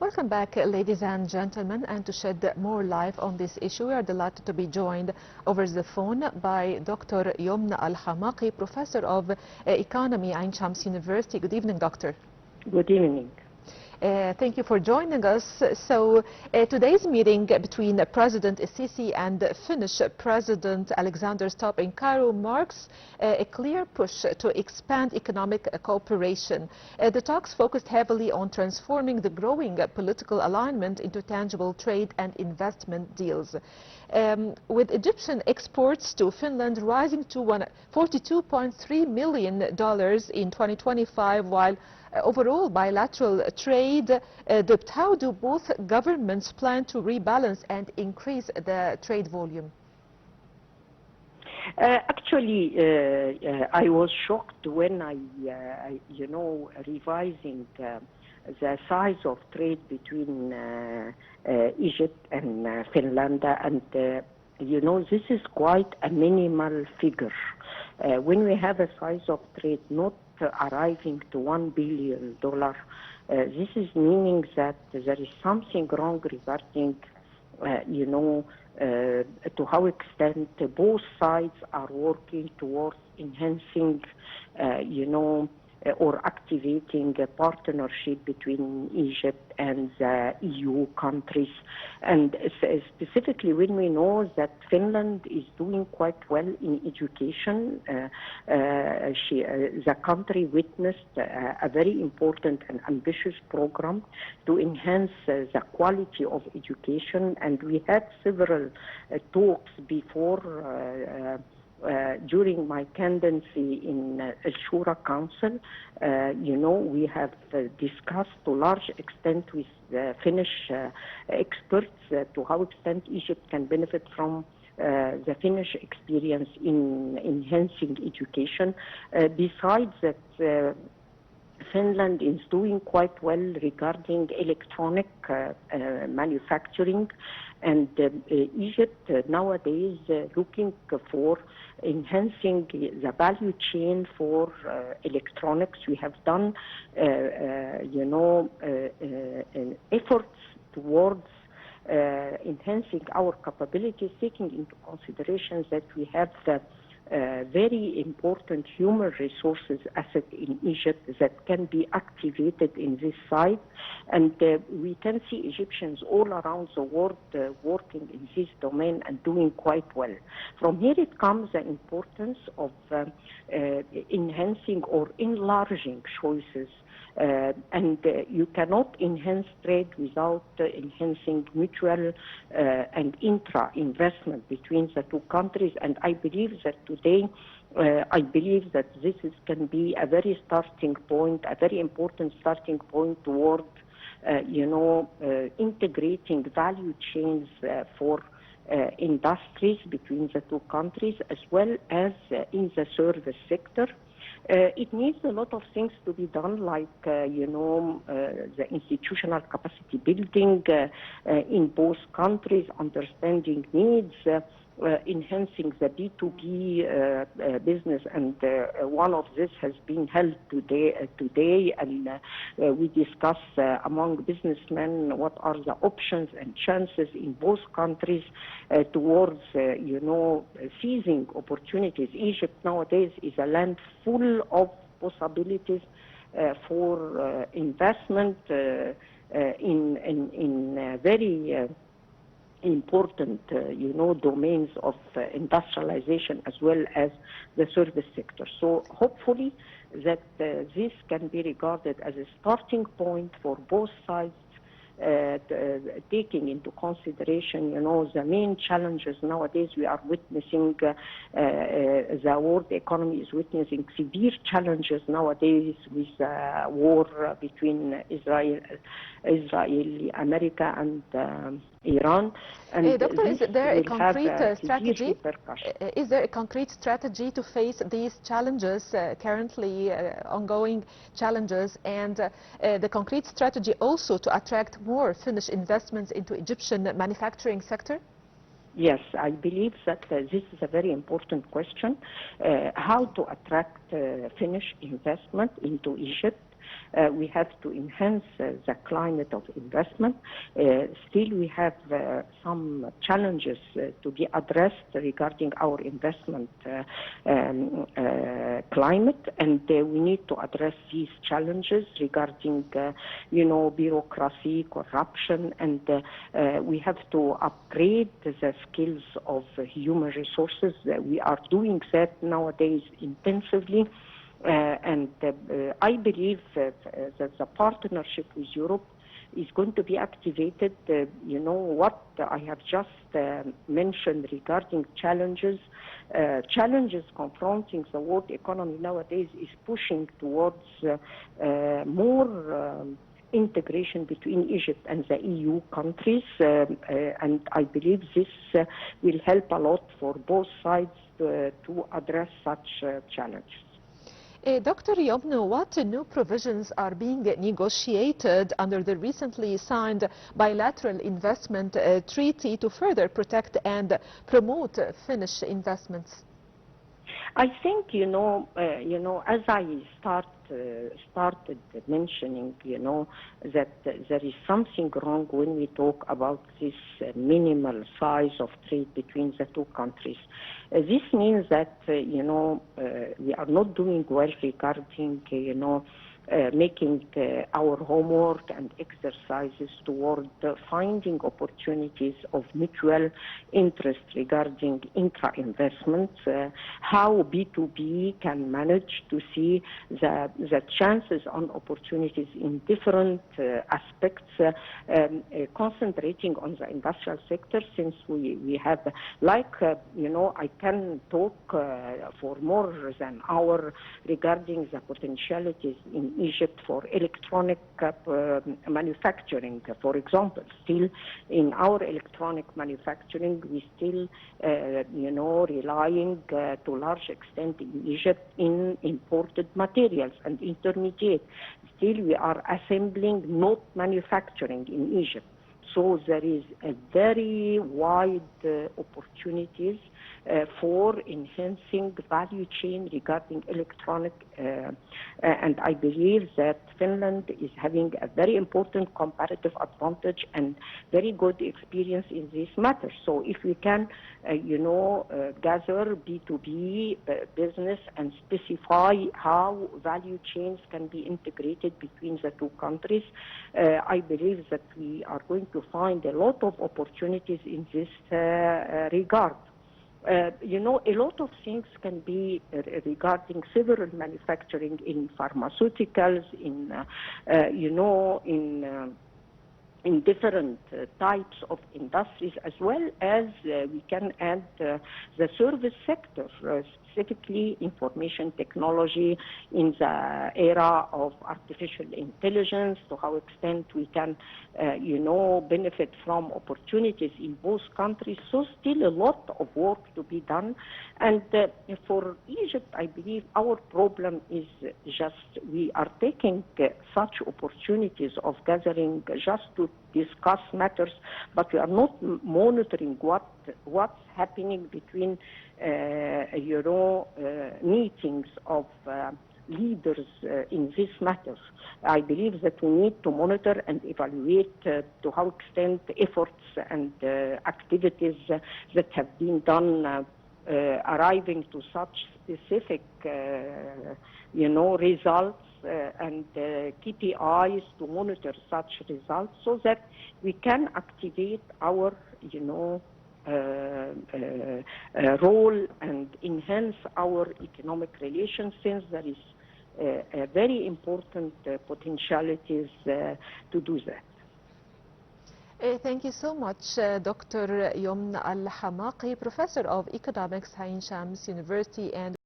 Welcome back, ladies and gentlemen, and to shed more light on this issue, we are delighted to be joined over the phone by Dr. Yumn Hamaqy, Professor of Economy at Ain Shams University. Good evening, Doctor. Good evening. Thank you for joining us. So today's meeting between President Sisi and Finnish President Alexander Stubb in Cairo marks a clear push to expand economic cooperation. The talks focused heavily on transforming the growing political alignment into tangible trade and investment deals. With Egyptian exports to Finland rising to $42.3 million in 2025, while overall bilateral trade dipped. How do both governments plan to rebalance and increase the trade volume? Actually, I was shocked when I revising the size of trade between Egypt and Finland, and this is quite a minimal figure. When we have a size of trade not arriving to $1 billion, this is meaning that there is something wrong regarding, to how extent both sides are working towards enhancing, or activating a partnership between Egypt and the EU countries. And specifically when we know that Finland is doing quite well in education, the country witnessed a very important and ambitious program to enhance the quality of education, and we had several talks before during my candidacy in Shura Council. We have discussed to large extent with Finnish experts to how extent Egypt can benefit from the Finnish experience in enhancing education. Besides that, Finland is doing quite well regarding electronic manufacturing, and Egypt nowadays looking for enhancing the value chain for electronics. We have done, efforts towards enhancing our capabilities, taking into consideration that we have the very important human resources asset in Egypt that can be activated in this site, and we can see Egyptians all around the world working in this domain and doing quite well. From here it comes the importance of enhancing or enlarging choices. And you cannot enhance trade without enhancing mutual and intra-investment between the two countries. And I believe that today, this can be a very starting point, a very important starting point toward, integrating value chains for industries between the two countries, as well as in the service sector. It needs a lot of things to be done, like, the institutional capacity building in both countries, understanding needs, enhancing the B2B business, and one of this has been held today, and we discuss among businessmen what are the options and chances in both countries towards, seizing opportunities. Egypt nowadays is a land full of possibilities for investment in very important, domains of industrialization as well as the service sector. So hopefully that this can be regarded as a starting point for both sides, taking into consideration, the main challenges nowadays we are witnessing. The world economy is witnessing severe challenges nowadays with war between Israel, America, and Iran. And Doctor, is there a concrete strategy? Is there a concrete strategy to face these challenges, currently ongoing challenges, and the concrete strategy also to attract more Finnish investments into Egyptian manufacturing sector? Yes, I believe that this is a very important question, how to attract Finnish investment into Egypt. We have to enhance the climate of investment. Still, we have some challenges to be addressed regarding our investment climate, and we need to address these challenges regarding, bureaucracy, corruption, and we have to upgrade the skills of human resources. We are doing that nowadays intensively. I believe that the partnership with Europe is going to be activated. What I have just mentioned regarding challenges confronting the world economy nowadays is pushing towards more integration between Egypt and the EU countries, and I believe this will help a lot for both sides to address such challenges. Dr. Yumn, what new provisions are being negotiated under the recently signed bilateral investment treaty to further protect and promote Finnish investments? I think, as I started mentioning, that there is something wrong when we talk about this minimal size of trade between the two countries. This means that, we are not doing well regarding, making our homework and exercises toward finding opportunities of mutual interest regarding intra-investments, how B2B can manage to see the chances and opportunities in different aspects, concentrating on the industrial sector, since we have, I can talk for more than an hour regarding the potentialities in Egypt for electronic manufacturing, for example. Still, in our electronic manufacturing, we still, relying to a large extent in Egypt in imported materials and intermediate. Still, we are assembling, not manufacturing in Egypt. So there is a very wide opportunities for enhancing value chain regarding electronic, and I believe that Finland is having a very important comparative advantage and very good experience in this matter. So if we can, gather B2B business and specify how value chains can be integrated between the two countries, I believe that we are going to find a lot of opportunities in this regard. A lot of things can be regarding civil manufacturing in pharmaceuticals, in different types of industries, as well as we can add the service sector, specifically information technology in the era of artificial intelligence, to how extent we can, benefit from opportunities in both countries. So still a lot of work to be done. And for Egypt, I believe our problem is just we are taking such opportunities of gathering just to discuss matters, but we are not monitoring what's happening between, meetings of leaders in this matter. I believe that we need to monitor and evaluate to how extent efforts and activities that have been done arriving to such specific, results and KPIs to monitor such results, so that we can activate our, role and enhance our economic relations, since there is very important potentialities to do that. Thank you so much, Dr. Yumn Al-Hamaqy, Professor of Economics, Ain Shams University, and